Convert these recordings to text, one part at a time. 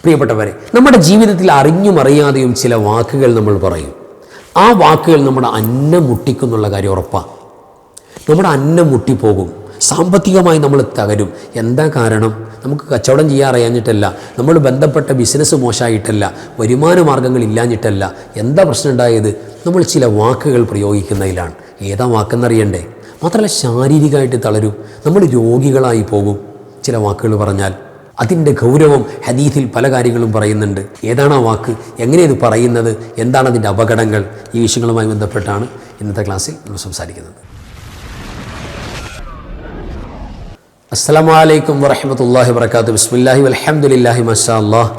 പ്രിയപ്പെട്ടവരെ, നമ്മുടെ ജീവിതത്തിൽ അറിഞ്ഞും അറിയാതെയും ചില വാക്കുകൾ നമ്മൾ പറയും. ആ വാക്കുകൾ നമ്മുടെ അന്നം മുട്ടിക്കുന്നുള്ള കാര്യം ഉറപ്പാണ്. നമ്മുടെ അന്നം മുട്ടിപ്പോകും, സാമ്പത്തികമായി നമ്മൾ തകരും. എന്താ കാരണം? നമുക്ക് കച്ചവടം ചെയ്യാൻ അറിയാഞ്ഞിട്ടല്ല, നമ്മൾ ബന്ധപ്പെട്ട ബിസിനസ് മോശമായിട്ടല്ല, വരുമാന മാർഗ്ഗങ്ങൾ ഇല്ലാഞ്ഞിട്ടല്ല. എന്താ പ്രശ്നം ഉണ്ടായത്? നമ്മൾ ചില വാക്കുകൾ പ്രയോഗിക്കുന്നതിലാണ്. ഏതാ വാക്കെന്നറിയണ്ടേ? മാത്രമല്ല ശാരീരികമായിട്ട് തളരും, നമ്മൾ രോഗികളായി പോകും. ചില വാക്കുകൾ പറഞ്ഞാൽ അതിൻ്റെ ഗൗരവം ഹദീസിൽ പല കാര്യങ്ങളും പറയുന്നുണ്ട്. ഏതാണ് ആ വാക്ക്? എങ്ങനെ ഇത് പറയുന്നത്? എന്താണ് അതിൻ്റെ അപകടങ്ങൾ? ഈ വിഷയങ്ങളുമായി ബന്ധപ്പെട്ടാണ് ഇന്നത്തെ ക്ലാസ്സിൽ നമ്മൾ സംസാരിക്കുന്നത്. അസ്സലാമു അലൈക്കും വറഹ്മത്തുള്ളാഹി വബറകാതുഹു. ബിസ്മില്ലാഹി വൽഹംദുലില്ലാഹി മാഷാ അല്ലാഹ്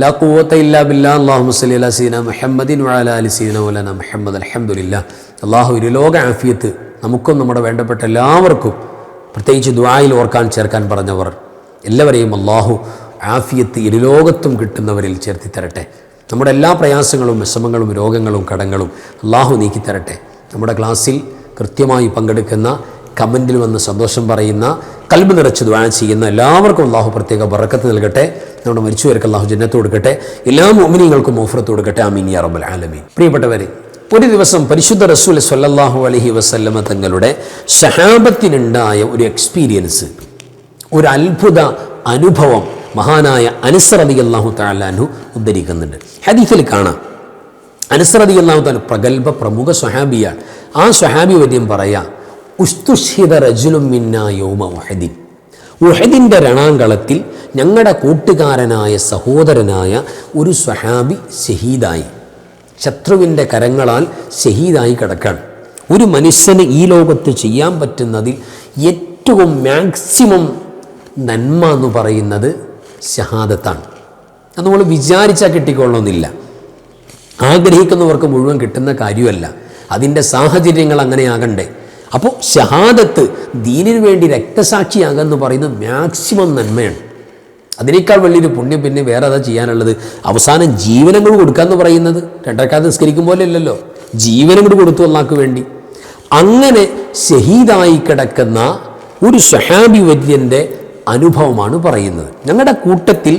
ലാ ഖുവത ഇല്ലാ ബില്ലാഹ്. അല്ലാഹുമ്മ സ്വല്ലി അലാ സയ്യിദിനാ മുഹമ്മദിൻ വഅലാ ആലി സയ്യിദിനാ മൗലാനാ മുഹമ്മദ്. അൽഹംദുലില്ലാഹ്. അല്ലാഹു ഇരുലോക ആഫിയത്ത് നമുക്കും നമ്മുടെ വേണ്ടപ്പെട്ട എല്ലാവർക്കും, പ്രത്യേകിച്ച് ദുആയിൽ ഓർക്കാൻ ചേർക്കാൻ പറഞ്ഞവർ എല്ലാവരെയും അല്ലാഹു ആഫിയത്ത് ഇരുലോകത്തും കിട്ടുന്നവരിൽ ചേർത്തി തരട്ടെ. നമ്മുടെ എല്ലാ പ്രയാസങ്ങളും വിഷമങ്ങളും രോഗങ്ങളും കടങ്ങളും അല്ലാഹു നീക്കി തരട്ടെ. നമ്മുടെ ക്ലാസ്സിൽ കൃത്യമായി പങ്കെടുക്കുന്ന, കമൻറ്റിൽ വന്ന് സന്തോഷം പറയുന്ന, കൽബ് നിറച്ച് ദുആ ചെയ്യുന്ന എല്ലാവർക്കും അല്ലാഹു പ്രത്യേക ബറക്കത്ത് നൽകട്ടെ. നമ്മുടെ മരിച്ചുവർക്ക് അല്ലാഹു ജന്നത്ത് കൊടുക്കട്ടെ. എല്ലാ മുഅ്മിനീങ്ങൾക്കും മഗ്ഫിറത്ത് കൊടുക്കട്ടെ. ആമീൻ യാ റബ്ബൽ ആലമീൻ. പ്രിയപ്പെട്ടവരെ, ഒരു ദിവസം പരിശുദ്ധ റസൂൽ സ്വല്ലല്ലാഹു അലൈഹി വസല്ലമ തങ്ങളുടെ സഹാബത്തിനുണ്ടായ ഒരു എക്സ്പീരിയൻസ്, ഒരു അത്ഭുത അനുഭവം മഹാനായ അനസ് റളിയല്ലാഹു തആല അൻഹു ഉദ്ധരിക്കുന്നുണ്ട്. ഹദീസിൽ കാണാം, അനസ് റളിയല്ലാഹു തആല പ്രഗൽഭ പ്രമുഖ സ്വഹാബിയാണ്. ആ സ്വഹാബി വര്യം പറയാം, ഉസ്തുശ്ഹിദ റജുലുൻ മിന്നാ യൗമ ഉഹദിൻ. ഉഹദിൻ്റെ രണാങ്കളത്തിൽ ഞങ്ങളുടെ കൂട്ടുകാരനായ സഹോദരനായ ഒരു സ്വഹാബി ഷഹീദായി, ശത്രുവിൻ്റെ കരങ്ങളാൽ ഷഹീദായി കിടക്കാണ്. ഒരു മനുഷ്യന് ഈ ലോകത്ത് ചെയ്യാൻ പറ്റുന്നതിൽ ഏറ്റവും മാക്സിമം നന്മ എന്ന് പറയുന്നത് ഷഹാദത്താണ്. അത് നമ്മൾ വിചാരിച്ചാൽ കിട്ടിക്കൊള്ളണമെന്നില്ല. ആഗ്രഹിക്കുന്നവർക്ക് മുഴുവൻ കിട്ടുന്ന കാര്യമല്ല, അതിൻ്റെ സാഹചര്യങ്ങൾ അങ്ങനെയാകണ്ടേ. അപ്പോൾ ഷഹാദത്ത്, ദീനിനു വേണ്ടി രക്തസാക്ഷിയാകാന്ന് പറയുന്നത് മാക്സിമം നന്മയാണ്. അതിനേക്കാൾ വലിയൊരു പുണ്യം പിന്നെ വേറെ അതാ ചെയ്യാനുള്ളത്? അവസാനം ജീവനങ്ങൾ കൊടുക്കാമെന്ന് പറയുന്നത് രണ്ടരക്കാലത്ത് നിസ്കരിക്കും പോലെ അല്ലല്ലോ, ജീവനങ്ങൾ കൊടുത്തു അല്ലാഹ്ക്ക് വേണ്ടി. അങ്ങനെ ഷഹീദായി കിടക്കുന്ന ഒരു സ്വഹാബി വര്യൻ്റെ അനുഭവമാണ് പറയുന്നത്. ഞങ്ങളുടെ കൂട്ടത്തിൽ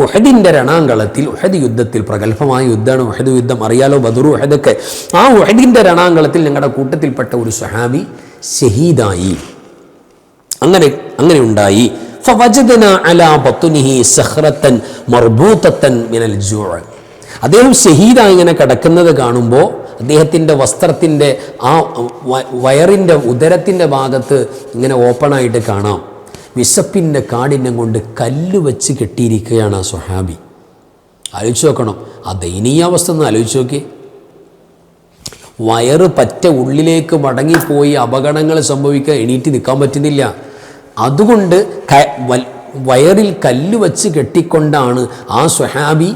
ഉഹദിൻ്റെ രണാങ്കളത്തിൽ, ഉഹദ് യുദ്ധത്തിൽ, പ്രഗൽഭമായ യുദ്ധമാണ് ഉഹദ് യുദ്ധം, അറിയാലോ, ബദർ ഉഹദൊക്കെ. ആ ഉഹദിൻ്റെ രണാങ്കളത്തിൽ ഞങ്ങളുടെ കൂട്ടത്തിൽപ്പെട്ട ഒരു സ്വഹാബി ഷഹീദായി. അങ്ങനെ ഉണ്ടായി. ഫവജദനാ അലാ ബത്നിഹി സഖറത്തൻ മർബൂതത്തൻ മിനൽ ജൂഅ്. അദ്ദേഹം ഷഹീദായി ഇങ്ങനെ കിടക്കുന്നത് കാണുമ്പോൾ അദ്ദേഹത്തിൻ്റെ വസ്ത്രത്തിൻ്റെ ആ വയറിൻ്റെ ഉദരത്തിൻ്റെ ഭാഗത്ത് ഇങ്ങനെ ഓപ്പണായിട്ട് കാണാം. വിശപ്പിൻ്റെ കാഠിന്യം കൊണ്ട് കല്ല് വെച്ച് കെട്ടിയിരിക്കുകയാണ് ആ സ്വഹാബി. ആലോചിച്ച് നോക്കണം, ആ ദയനീയാവസ്ഥ ഒന്ന് ആലോചിച്ച് നോക്കി. വയറ് പറ്റ ഉള്ളിലേക്ക് മടങ്ങിപ്പോയി അപകടങ്ങൾ സംഭവിക്കാൻ എണീറ്റ് നിൽക്കാൻ പറ്റുന്നില്ല. അതുകൊണ്ട് വയറിൽ കല്ല് വെച്ച് കെട്ടിക്കൊണ്ടാണ് ആ സ്വഹാബി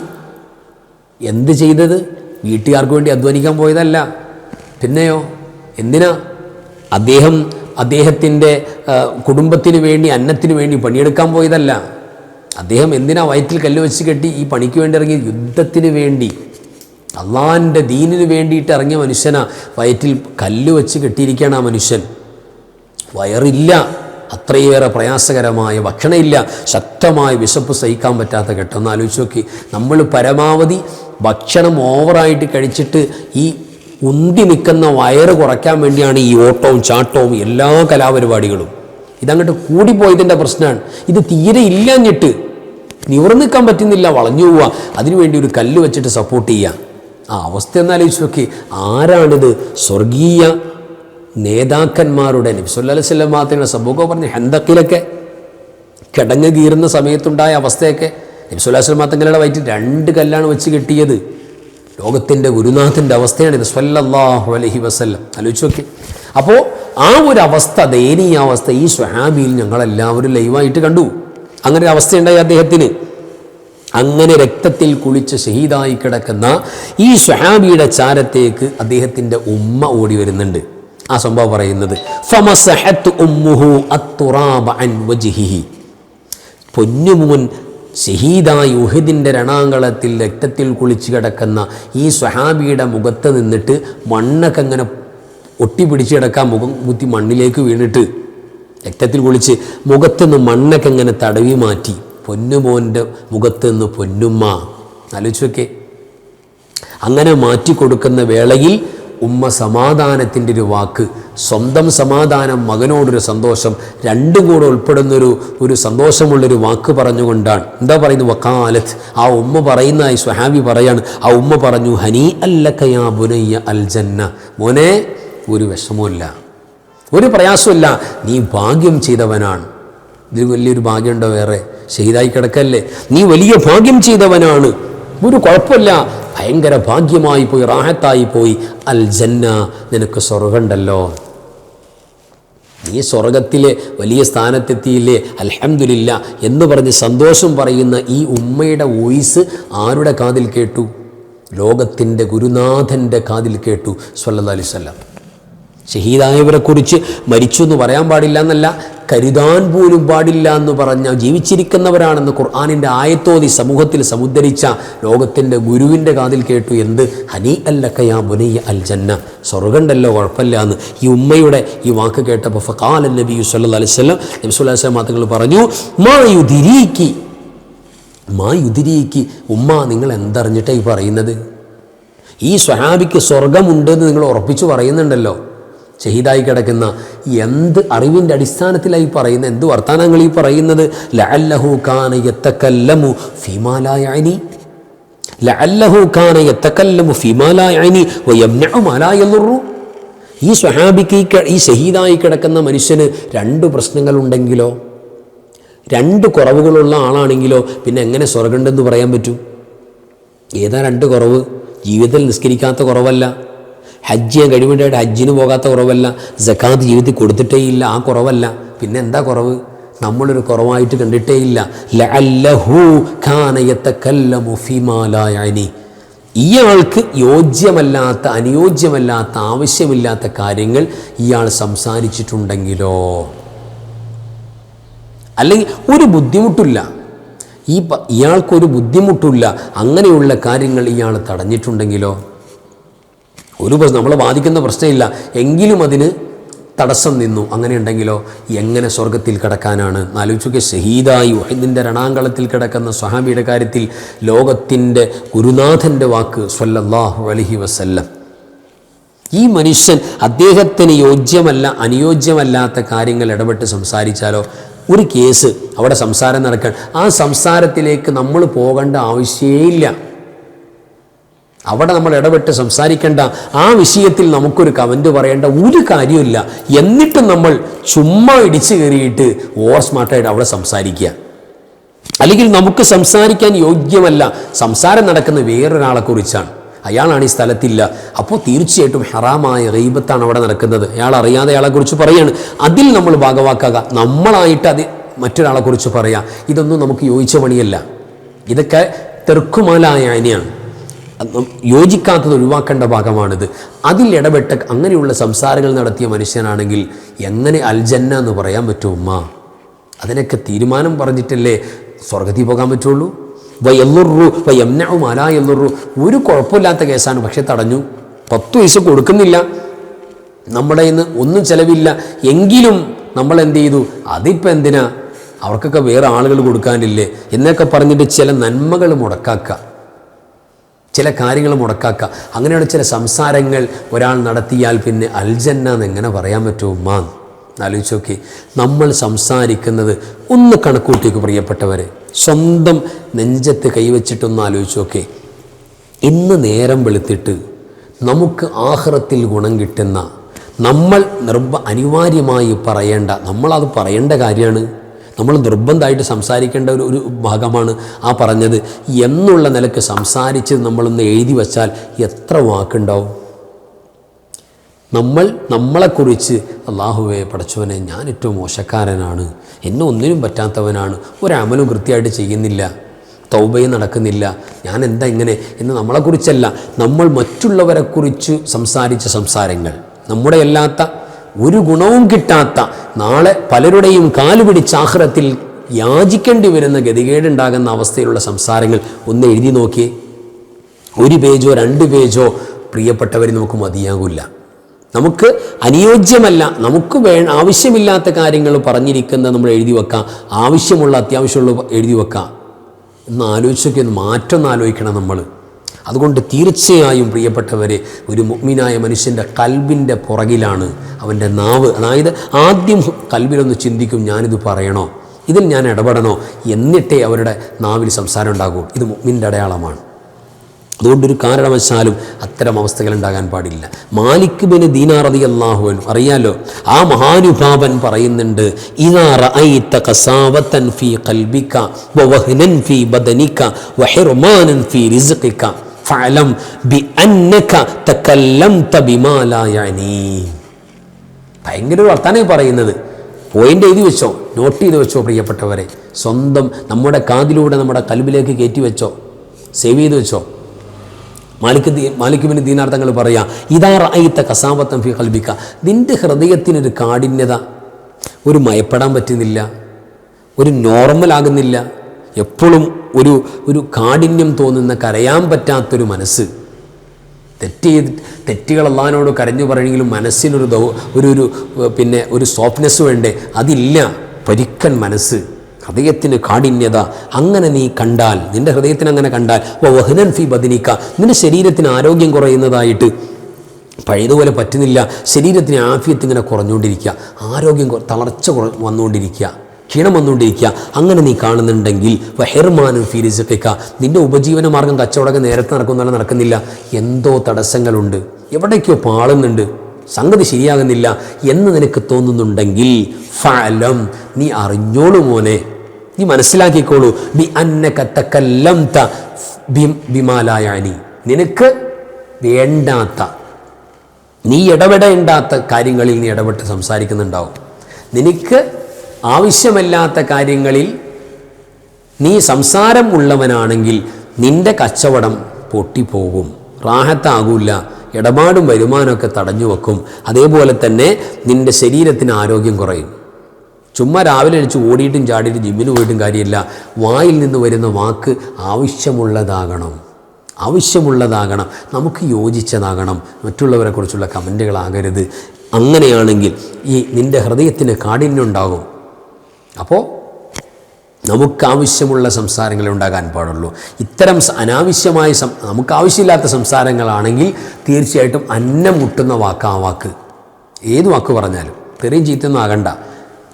എന്ത് ചെയ്തത്? വീട്ടുകാർക്ക് വേണ്ടി അധ്വാനിക്കാൻ പോയതല്ല. പിന്നെയോ എന്തിനാ? അദ്ദേഹത്തിൻ്റെ കുടുംബത്തിന് വേണ്ടി, അന്നത്തിന് വേണ്ടി പണിയെടുക്കാൻ പോയതല്ല. അദ്ദേഹം എന്തിനാ വയറ്റിൽ കല്ല് വെച്ച് കെട്ടി ഈ പണിക്ക് വേണ്ടി ഇറങ്ങി? യുദ്ധത്തിന് വേണ്ടി, അള്ളാഹിൻ്റെ ദീനിന് വേണ്ടിയിട്ട് ഇറങ്ങിയ മനുഷ്യനാ. വയറ്റിൽ കല്ല് വെച്ച് കെട്ടിയിരിക്കുകയാണ് ആ മനുഷ്യൻ. വയറില്ല, അത്രയേറെ പ്രയാസകരമായ ഭക്ഷണമില്ല, ശക്തമായ വിശപ്പ് സഹിക്കാൻ പറ്റാത്ത ഘട്ടം. ഒന്ന് ആലോചിച്ച് നോക്കി. നമ്മൾ പരമാവധി ഭക്ഷണം ഓവറായിട്ട് കഴിച്ചിട്ട് ഈ ഉന്തി നിൽക്കുന്ന വയറ് കുറയ്ക്കാൻ വേണ്ടിയാണ് ഈ ഓട്ടവും ചാട്ടവും എല്ലാ കലാപരിപാടികളും. ഇതങ്ങോട്ട് കൂടിപ്പോയതിൻ്റെ പ്രശ്നമാണ്. ഇത് തീരെ ഇല്ലാഞ്ഞിട്ട് നിവർന്ന് നിൽക്കാൻ പറ്റുന്നില്ല, വളഞ്ഞു പോവുക. അതിനുവേണ്ടി ഒരു കല്ല് വെച്ചിട്ട് സപ്പോർട്ട് ചെയ്യുക. ആ അവസ്ഥ എന്നാലോചിച്ച് നോക്കി. ആരാണിത്? സ്വർഗീയ നേതാക്കന്മാരുടെ, നബി സല്ലല്ലാഹു അലൈഹി വസല്ലം മാത്രമേ സംഭവം പറഞ്ഞു. ഹന്തക്കിലൊക്കെ കിടങ്ങ് കീറുന്ന സമയത്തുണ്ടായ അവസ്ഥയൊക്കെ നബി സല്ലല്ലാഹു അലൈഹി വസല്ലം തങ്ങളുടെ വയറ്റിൽ 2 കല്ലാണ് വെച്ച് കെട്ടിയത്. ലോകത്തിൻ്റെ ഗുരുനാഥൻ്റെ അവസ്ഥയാണിത് സല്ലല്ലാഹു അലൈഹി വസല്ലം. ആലോചിച്ച് നോക്കി. അപ്പോൾ ആ ഒരു അവസ്ഥ, ദയനീയ അവസ്ഥ ഈ സ്വഹാബിയിൽ ഞങ്ങളെല്ലാവരും ലൈവായിട്ട് കണ്ടു. അങ്ങനെ ഒരു അവസ്ഥയുണ്ടായി അദ്ദേഹത്തിന്. അങ്ങനെ രക്തത്തിൽ കുളിച്ച് ഷഹീദായി കിടക്കുന്ന ഈ സ്വഹാബിയുടെ ചാരത്തേക്ക് അദ്ദേഹത്തിൻ്റെ ഉമ്മ ഓടി വരുന്നുണ്ട്. ആ സംഭവം പറയുന്നത്, ഫമസഹത്ത് ഉമ്മുഹു അത്തുറാബ അൻ വജ്ഹിഹി. പൊന്നുമോൻ ഷഹീദായി ഉഹദിൻ്റെ രണാങ്കളത്തിൽ രക്തത്തിൽ കുളിച്ച് കിടക്കുന്ന ഈ സ്വഹാബിയുടെ മുഖത്ത് നിന്നിട്ട് മണ്ണൊക്കെ അങ്ങനെ ഒട്ടിപ്പിടിച്ച് കിടക്കാൻ, മുഖം കുത്തി മണ്ണിലേക്ക് വീണിട്ട് രക്തത്തിൽ കുളിച്ച് മുഖത്തുനിന്ന് മണ്ണൊക്കെ ഇങ്ങനെ തടവി മാറ്റി. പൊന്നുമോൻ്റെ മുഖത്ത് നിന്ന് പൊന്നുമ്മ. ആലോചിച്ചൊക്കെ അങ്ങനെ മാറ്റിക്കൊടുക്കുന്ന വേളയിൽ ഉമ്മ സമാധാനത്തിൻ്റെ ഒരു വാക്ക്, സ്വന്തം സമാധാനം, മകനോടൊരു സന്തോഷം, രണ്ടും കൂടെ ഉൾപ്പെടുന്നൊരു സന്തോഷമുള്ളൊരു വാക്ക് പറഞ്ഞുകൊണ്ടാണ്. എന്താ പറയുന്നത്? വക്കാലത്ത്. ആ ഉമ്മ പറയുന്ന ഈ സ്വഹാബി പറയാണ്, ആ ഉമ്മ പറഞ്ഞു, ഹനി അല്ലക യാ ബുനയ്യ അൽ ജന്ന. മോനെ, ഒരു വിഷമമില്ല, ഒരു പ്രയാസമില്ല, നീ ഭാഗ്യം ചെയ്തവനാണ്. ഇതിൽ വലിയൊരു ഭാഗ്യമുണ്ടോ വേറെ? ഷഹീദായി കിടക്കല്ലേ, നീ വലിയ ഭാഗ്യം ചെയ്തവനാണ്, ഒരു കുഴപ്പമില്ല, ഭയങ്കര ഭാഗ്യമായി പോയി, റാഹത്തായി പോയി. അൽ ജന്ന, നിനക്ക് സ്വർഗമുണ്ടല്ലോ, നീ സ്വർഗത്തിലെ വലിയ സ്ഥാനത്തെത്തിയില്ലേ, അൽഹംദുലില്ലാ എന്ന് പറഞ്ഞ് സന്തോഷം പറയുന്ന ഈ ഉമ്മയുടെ വോയിസ് ആരുടെ കാതിൽ കേട്ടു? ലോകത്തിൻ്റെ ഗുരുനാഥൻ്റെ കാതിൽ കേട്ടു സ്വല്ലല്ലാഹു അലൈഹി വസല്ലം. ഷഹീദായവരെക്കുറിച്ച് മരിച്ചു എന്ന് പറയാൻ പാടില്ല എന്നല്ല, കരുതാൻ പോലും പാടില്ല എന്ന് പറഞ്ഞ ജീവിച്ചിരിക്കുന്നവരാണെന്ന് ഖുർആനിൻ്റെ ആയത്തോതി സമൂഹത്തിൽ സമുദ്ധരിച്ച ലോകത്തിൻ്റെ ഗുരുവിൻ്റെ കാതിൽ കേട്ടു. എന്ത്? ഹനി അല്ലക യാ ബുനയ്യ അൽ ജന്ന, സ്വർഗമുണ്ടല്ലോ, കുഴപ്പമില്ല എന്ന്. ഈ ഉമ്മയുടെ ഈ വാക്ക് കേട്ടപ്പോൾ ഫഖാല നബി സല്ലല്ലാഹു അലൈഹി വസല്ലം, നബി സല്ലല്ലാഹു അലൈഹി വസല്ലം തങ്ങൾ പറഞ്ഞു, മാ യുദ്രീക്കി, ഉമ്മ നിങ്ങൾ എന്തറിഞ്ഞിട്ടാണ് ഈ പറയുന്നത്? ഈ സ്വഹാബിക്ക് സ്വർഗമുണ്ടെന്ന് നിങ്ങൾ ഉറപ്പിച്ചു പറയുന്നുണ്ടല്ലോ. ഷഹീദായി കിടക്കുന്ന എന്ത് അറിവിൻ്റെ അടിസ്ഥാനത്തിലായി പറയുന്നത്? എന്ത് വർത്താനങ്ങൾ ഈ പറയുന്നത്? ലഅല്ലഹു കാന യതകല്ലമു ഫീമാ ലാ യഅനി, ലഅല്ലഹു കാന യതകല്ലമു ഫീമാ ലാ യഅനി വയംനഉ മാ ലാ യദുറു. ഈ സ്വഹാബിക്ക്, ഈ ഷഹീദായി കിടക്കുന്ന മനുഷ്യന് രണ്ട് പ്രശ്നങ്ങളുണ്ടെങ്കിലോ, രണ്ട് കുറവുകളുള്ള ആളാണെങ്കിലോ പിന്നെ എങ്ങനെ സ്വർഗമുണ്ടെന്ന് പറയാൻ പറ്റും? ഏതാ രണ്ട് കുറവ്? ജീവിതത്തിൽ നിസ്കരിക്കാത്ത കുറവല്ല, ഹജ്ജ് ചെയ്യാൻ കഴിവുണ്ടായിട്ട് ഹജ്ജിന് പോകാത്ത കുറവല്ല, സക്കാത്ത് ജീവിതത്തിൽ കൊടുത്തിട്ടേ ഇല്ല, ആ കുറവല്ല. പിന്നെ എന്താ കുറവ്? നമ്മളൊരു കുറവായിട്ട് കണ്ടിട്ടേ ഇല്ല. ലഅല്ലഹു കാന യതകല്ലമു ഫീമാ ലാ യഅനി. ഇയാൾക്ക് യോജ്യമല്ലാത്ത, അനുയോജ്യമല്ലാത്ത, ആവശ്യമില്ലാത്ത കാര്യങ്ങൾ ഇയാൾ സംസാരിച്ചിട്ടുണ്ടെങ്കിലോ, അല്ലെങ്കിൽ ഒരു ബുദ്ധിമുട്ടില്ല, ഇയാൾക്കൊരു ബുദ്ധിമുട്ടില്ല, അങ്ങനെയുള്ള കാര്യങ്ങൾ ഇയാൾ തടഞ്ഞിട്ടുണ്ടെങ്കിലോ, ഒരു നമ്മളെ ബാധിക്കുന്ന പ്രശ്നമില്ല, എങ്കിലും അതിന് തടസ്സം നിന്നു, അങ്ങനെ ഉണ്ടെങ്കിലോ എങ്ങനെ സ്വർഗത്തിൽ കിടക്കാനാണ്? ആലോചിക്കുക. ഷഹീദായി ഉഹദിൻ്റെ രണാങ്കളത്തിൽ കിടക്കുന്ന സ്വഹാബിയുടെ കാര്യത്തിൽ ലോകത്തിൻ്റെ ഗുരുനാഥൻ്റെ വാക്ക് സ്വല്ലല്ലാഹു അലൈഹി വസല്ലം. ഈ മനുഷ്യൻ അദ്ദേഹത്തിന് യോജ്യമല്ല, അനുയോജ്യമല്ലാത്ത കാര്യങ്ങൾ ഇടപെട്ട് സംസാരിച്ചാലോ, ഒരു കേസ് അവിടെ സംസാരം നടക്കാൻ, ആ സംസാരത്തിലേക്ക് നമ്മൾ പോകേണ്ട ആവശ്യമേയില്ല, അവിടെ നമ്മൾ ഇടപെട്ട് സംസാരിക്കേണ്ട, ആ വിഷയത്തിൽ നമുക്കൊരു കമൻറ്റ് പറയേണ്ട ഒരു കാര്യമില്ല. എന്നിട്ടും നമ്മൾ ചുമ്മാ ഇടിച്ചു കയറിയിട്ട് ഓവർ സ്മാർട്ടായിട്ട് അവിടെ സംസാരിക്കുക, അല്ലെങ്കിൽ നമുക്ക് സംസാരിക്കാൻ യോഗ്യമല്ല, സംസാരം നടക്കുന്ന വേറൊരാളെക്കുറിച്ചാണ്, അയാളാണ് ഈ സ്ഥലത്തില്ല, അപ്പോൾ തീർച്ചയായിട്ടും ഹറാമായ ഗീബത്താണ് അവിടെ നടക്കുന്നത്, അയാൾ അറിയാതെ അയാളെക്കുറിച്ച് പറയാണ്, അതിൽ നമ്മൾ ഭാഗവാക്കുക, നമ്മളായിട്ട് അത് മറ്റൊരാളെക്കുറിച്ച് പറയാം. ഇതൊന്നും നമുക്ക് യോജിച്ച പണിയല്ല, ഇതൊക്കെ തെർക്കുമാലായ അനിയാണ്, യോജിക്കാത്തത് ഒഴിവാക്കേണ്ട ഭാഗമാണിത്. അതിൽ ഇടപെട്ട അങ്ങനെയുള്ള സംസാരങ്ങൾ നടത്തിയ മനുഷ്യനാണെങ്കിൽ എങ്ങനെ അൽജന്ന എന്ന് പറയാൻ പറ്റും? ഉമ്മ അതിനൊക്കെ തീരുമാനം പറഞ്ഞിട്ടല്ലേ സ്വർഗത്തിൽ പോകാൻ പറ്റുള്ളൂ. വയല്ലുറു വയംനഉ മാ ലാ യല്ലുറു, ഒരു കുഴപ്പമില്ലാത്ത കേസാണ്, പക്ഷെ തടഞ്ഞു, 10 പൈസ കൊടുക്കുന്നില്ല, നമ്മുടെ ഇന്ന് ഒന്നും ചിലവില്ല, എങ്കിലും നമ്മൾ എന്ത് ചെയ്തു? അതിപ്പോൾ എന്തിനാ, അവർക്കൊക്കെ വേറെ ആളുകൾ കൊടുക്കാനില്ലേ എന്നൊക്കെ പറഞ്ഞിട്ട് ചില നന്മകൾ മുടക്കാക്കുക, ചില കാര്യങ്ങൾ മുടക്കാക്കുക. അങ്ങനെയുള്ള ചില സംസാരങ്ങൾ ഒരാൾ നടത്തിയാൽ പിന്നെ അൽജന്ന എന്ന് എങ്ങനെ പറയാൻ പറ്റുമോ? ആലോചിച്ച് നോക്കി. നമ്മൾ സംസാരിക്കുന്നത് ഒന്ന് കണക്കൂട്ടിക്ക് പ്രിയപ്പെട്ടവരെ, സ്വന്തം നെഞ്ചത്ത് കൈവച്ചിട്ടൊന്ന് ആലോചിച്ച് നോക്കി. ഇന്ന് നേരം വെളുത്തിട്ട് നമുക്ക് ആഖിറത്തിൽ ഗുണം കിട്ടുന്ന, നമ്മൾ അനിവാര്യമായി പറയേണ്ട, നമ്മളത് പറയേണ്ട കാര്യമാണ്, നമ്മൾ നിർബന്ധമായിട്ട് സംസാരിക്കേണ്ട ഒരു ഭാഗമാണ് ആ പറഞ്ഞത് എന്നുള്ള നിലക്ക് സംസാരിച്ച് നമ്മളൊന്ന് എഴുതി വച്ചാൽ എത്ര വാക്കുണ്ടാവും? നമ്മളെക്കുറിച്ച് അല്ലാഹുവേ പടച്ചവനെ, ഞാൻ ഏറ്റവും മോശക്കാരനാണ്, എന്നെ ഒന്നിനും പറ്റാത്തവനാണ്, ഒരമലും കൃത്യമായിട്ട് ചെയ്യുന്നില്ല, തൗബയും നടക്കുന്നില്ല, ഞാൻ എന്താ ഇങ്ങനെ എന്ന് നമ്മളെക്കുറിച്ചല്ല, നമ്മൾ മറ്റുള്ളവരെക്കുറിച്ച് സംസാരിച്ച സംസാരങ്ങൾ, നമ്മുടെ അല്ലാത്ത ഒരു ഗുണവും കിട്ടാത്ത, നാളെ പലരുടെയും കാലുപിടിച്ച് ആഖിറത്തിൽ യാചിക്കേണ്ടി വരുന്ന ഗതികേടുണ്ടാകുന്ന അവസ്ഥയിലുള്ള സംസാരങ്ങൾ ഒന്ന് എഴുതി നോക്കിയേ. 1 പേജോ 2 പേജോ പ്രിയപ്പെട്ടവർ നമുക്ക് മതിയാകില്ല. നമുക്ക് അനുയോജ്യമല്ല, നമുക്ക് ആവശ്യമില്ലാത്ത കാര്യങ്ങൾ പറഞ്ഞിരിക്കുന്നത് നമ്മൾ എഴുതി വെക്കാം, ആവശ്യമുള്ള അത്യാവശ്യമുള്ള എഴുതി വെക്കാം എന്ന് ആലോചിച്ചൊക്കെ ഒന്ന് മാറ്റം ഒന്ന് ആലോചിക്കണം നമ്മൾ. അതുകൊണ്ട് തീർച്ചയായും പ്രിയപ്പെട്ടവരെ, ഒരു മുഅ്മിനായ മനുഷ്യൻ്റെ കൽബിൻ്റെ പുറകിലാണ് അവൻ്റെ നാവ്. അതായത് ആദ്യം കൽബിലൊന്ന് ചിന്തിക്കും, ഞാനിത് പറയണോ, ഇതിൽ ഞാൻ ഇടപെടണോ, എന്നിട്ടേ അവരുടെ നാവിൽ സംസാരം ഉണ്ടാകൂ. ഇത് മുഅ്മിൻ്റെ അടയാളമാണ്. അതുകൊണ്ടൊരു കാരണവശാലും അത്തരം അവസ്ഥകൾ ഉണ്ടാകാൻ പാടില്ല. മാലിക് ബിൻ ദീനാർ റളിയല്ലാഹു അൻഹു അറിയാലോ, ആ മഹാനുഭാവൻ പറയുന്നുണ്ട്, ഇദാ റഅയ്ത ഖസാവതൻ ഫീ ഖൽബിക വവഹ്നൻ ഫീ ബദനിക വഹിർമാനൻ ഫീ റിസ്ഖിക ഫഅലം ബിഅന്നക തകല്ലംത ബിമാ ലാ യഅനി. ഭയങ്കര വർത്താനം പറയുന്നത്. പോയിന്റ് എഴുതി വെച്ചോ, നോട്ട് ചെയ്ത് വെച്ചോ പ്രിയപ്പെട്ടവരെ. സ്വന്തം നമ്മുടെ കാതിലൂടെ നമ്മുടെ കൽബിലേക്ക് കയറ്റി വെച്ചോ, സേവ് ചെയ്ത് വെച്ചോ. മാലിക് ബിൻ ദീനാർ തങ്ങൾ പറയാ, ഇദാ റഅയ്ത ഖസാവതൻ ഫീ ഖൽബിക, നിന്റെ ഹൃദയത്തിനൊരു കാഠിന്യത, ഒരു മയപ്പെടാൻ പറ്റുന്നില്ല, ഒരു നോർമൽ ആകുന്നില്ല, എപ്പോഴും ഒരു കാഠിന്യം തോന്നുന്ന, കരയാൻ പറ്റാത്തൊരു മനസ്സ്, തെറ്റുകൾ അല്ലാഹുവിനോട് കരഞ്ഞു പറയെങ്കിലും മനസ്സിനൊരു പിന്നെ ഒരു സോഫ്റ്റ്നെസ് വേണ്ടേ, അതില്ല. പരിക്കൻ മനസ്സ്, ഹൃദയത്തിന് കാഠിന്യത, അങ്ങനെ നീ കണ്ടാൽ, നിന്റെ ഹൃദയത്തിന് അങ്ങനെ കണ്ടാൽ, വഹ്നൻ ഫീ ബദനിക, നിന്റെ ശരീരത്തിന് ആരോഗ്യം കുറയുന്നതായിട്ട് പഴയതുപോലെ പറ്റുന്നില്ല, ശരീരത്തിന് ആഫിയത്ത് ഇങ്ങനെ കുറഞ്ഞുകൊണ്ടിരിക്കുക, ആരോഗ്യം തളർച്ച വന്നുകൊണ്ടിരിക്കുക, ക്ഷീണം വന്നുകൊണ്ടിരിക്കുക, അങ്ങനെ നീ കാണുന്നുണ്ടെങ്കിൽ വഹിർമാനും ഫീ റിസ്ഖിക, നിന്റെ ഉപജീവന മാർഗം കച്ചവടമൊക്കെ നേരത്തെ നടക്കുന്നല്ല, നടക്കുന്നില്ല, എന്തോ തടസ്സങ്ങളുണ്ട്, എവിടേക്കോ പാളുന്നുണ്ട്, സംഗതി ശരിയാകുന്നില്ല എന്ന് നിനക്ക് തോന്നുന്നുണ്ടെങ്കിൽ ഫഅലം, നീ അറിഞ്ഞോളൂ മോനെ, നീ മനസ്സിലാക്കിക്കോളൂ, ബി അന്നക തകല്ലംത ബിമാ ലാ യഅനി, നിനക്ക് വേണ്ടാത്ത, നീ ഇടപെടേണ്ടാത്ത കാര്യങ്ങളിൽ നീ ഇടപെട്ട് സംസാരിക്കുന്നുണ്ടാവും. നിനക്ക് ആവശ്യമല്ലാത്ത കാര്യങ്ങളിൽ നീ സംസാരം ഉള്ളവനാണെങ്കിൽ നിന്റെ കച്ചവടം പൊട്ടിപ്പോകും, റാഹത്താകൂല, ഇടപാടും വരുമാനമൊക്കെ തടഞ്ഞു വെക്കും. അതേപോലെ തന്നെ നിന്റെ ശരീരത്തിന് ആരോഗ്യം കുറയും. ചുമ്മാ രാവിലെ എണിച്ച് ഓടിയിട്ടും ചാടിയിട്ടും ജിമ്മിന് പോയിട്ടും കാര്യമില്ല. വായിൽ നിന്ന് വരുന്ന വാക്ക് ആവശ്യമുള്ളതാകണം, നമുക്ക് യോജിച്ചതാകണം, മറ്റുള്ളവരെ കുറിച്ചുള്ള കമൻറ്റുകളാകരുത്. അങ്ങനെയാണെങ്കിൽ ഈ നിന്റെ ഹൃദയത്തിന് കാഠിന്യം ഉണ്ടാകും. അപ്പോൾ നമുക്കാവശ്യമുള്ള സംസാരങ്ങളെ ഉണ്ടാകാൻ പാടുള്ളൂ. ഇത്തരം അനാവശ്യമായ നമുക്കാവശ്യമില്ലാത്ത സംസാരങ്ങളാണെങ്കിൽ തീർച്ചയായിട്ടും അന്നം മുട്ടുന്ന വാക്ക്, ആ വാക്ക് ഏത് വാക്ക് പറഞ്ഞാലും തെറിയും ചീത്തൊന്നും ആകണ്ട.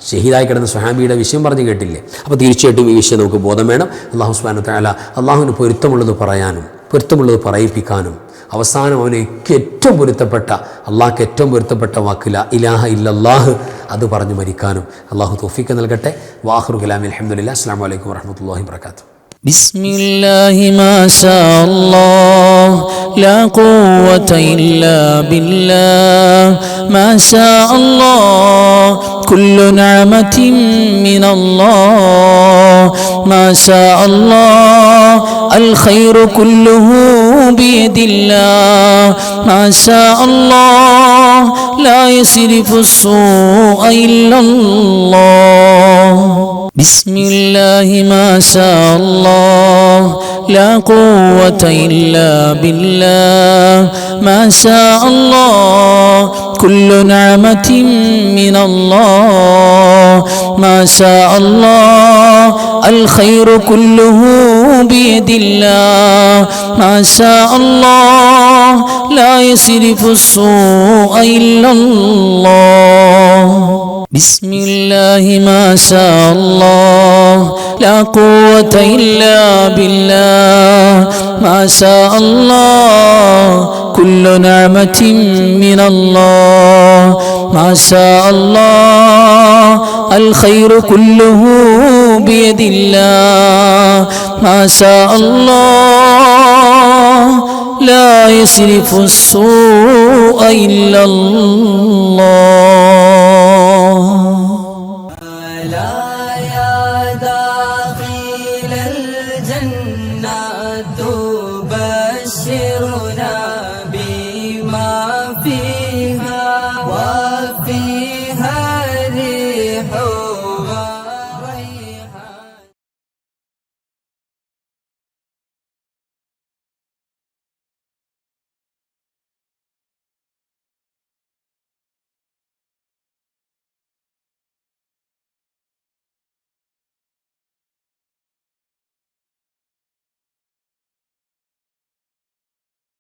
ഷഹീദായി കിടന്ന സ്വഹാബിയുടെ വിഷയം പറഞ്ഞു കേട്ടില്ലേ? അപ്പോൾ തീർച്ചയായിട്ടും ഈ വിഷയം നമുക്ക് ബോധം വേണം. അല്ലാഹു സുബ്ഹാനഹു വ തആല അള്ളാഹുവിന് പൊരുത്തമുള്ളത് പറയാനും പൊരുത്തമുള്ളത് പറയിപ്പിക്കാനും അവസാനം അവനേക്ക് ഏറ്റവും പൊരുത്തപ്പെട്ട, അള്ളാഹ്ക്ക് ഏറ്റവും പൊരുത്തപ്പെട്ട വാക്ക് ലാ ഇലാഹ ഇല്ലല്ലാഹ്, അത് പറഞ്ഞു മരിക്കാനും അള്ളാഹു തൗഫീഖ് നൽകട്ടെ. വാഖിറു കലാമി അൽഹംദുലില്ലാഹി. അസ്സലാമു അലൈക്കും വറഹ്മത്തുള്ളാഹി വബറകാതുഹു. ബിസ്മില്ലാഹി മാ ശാ അല്ലാഹ് ലാ ഖുവത ഇല്ലാ ബില്ലാഹ് മാ ശാ അല്ലാഹ് കുല്ലു നിഅമതിൻ മിനല്ലാഹ് മാ ശാ അല്ലാഹ് അൽ ഖൈറു കുല്ലുഹു ബിയദില്ലാഹ് മാ ശാ അല്ലാഹ് ലാ യസ്രിഫു السوء إلا الله بسم الله ما شاء الله لا قوة إلا بالله ما شاء الله كل نعمة من الله ما شاء الله الخير كله بيد الله ما شاء الله لا يصرف السوء إلا الله بسم الله ما شاء الله لا قوة إلا بالله ما شاء الله كل نعمة من الله ما شاء الله الخير كله بيد الله ما شاء الله لا يصرف السوء إلا الله لا يا داخل الجنة تبشرنا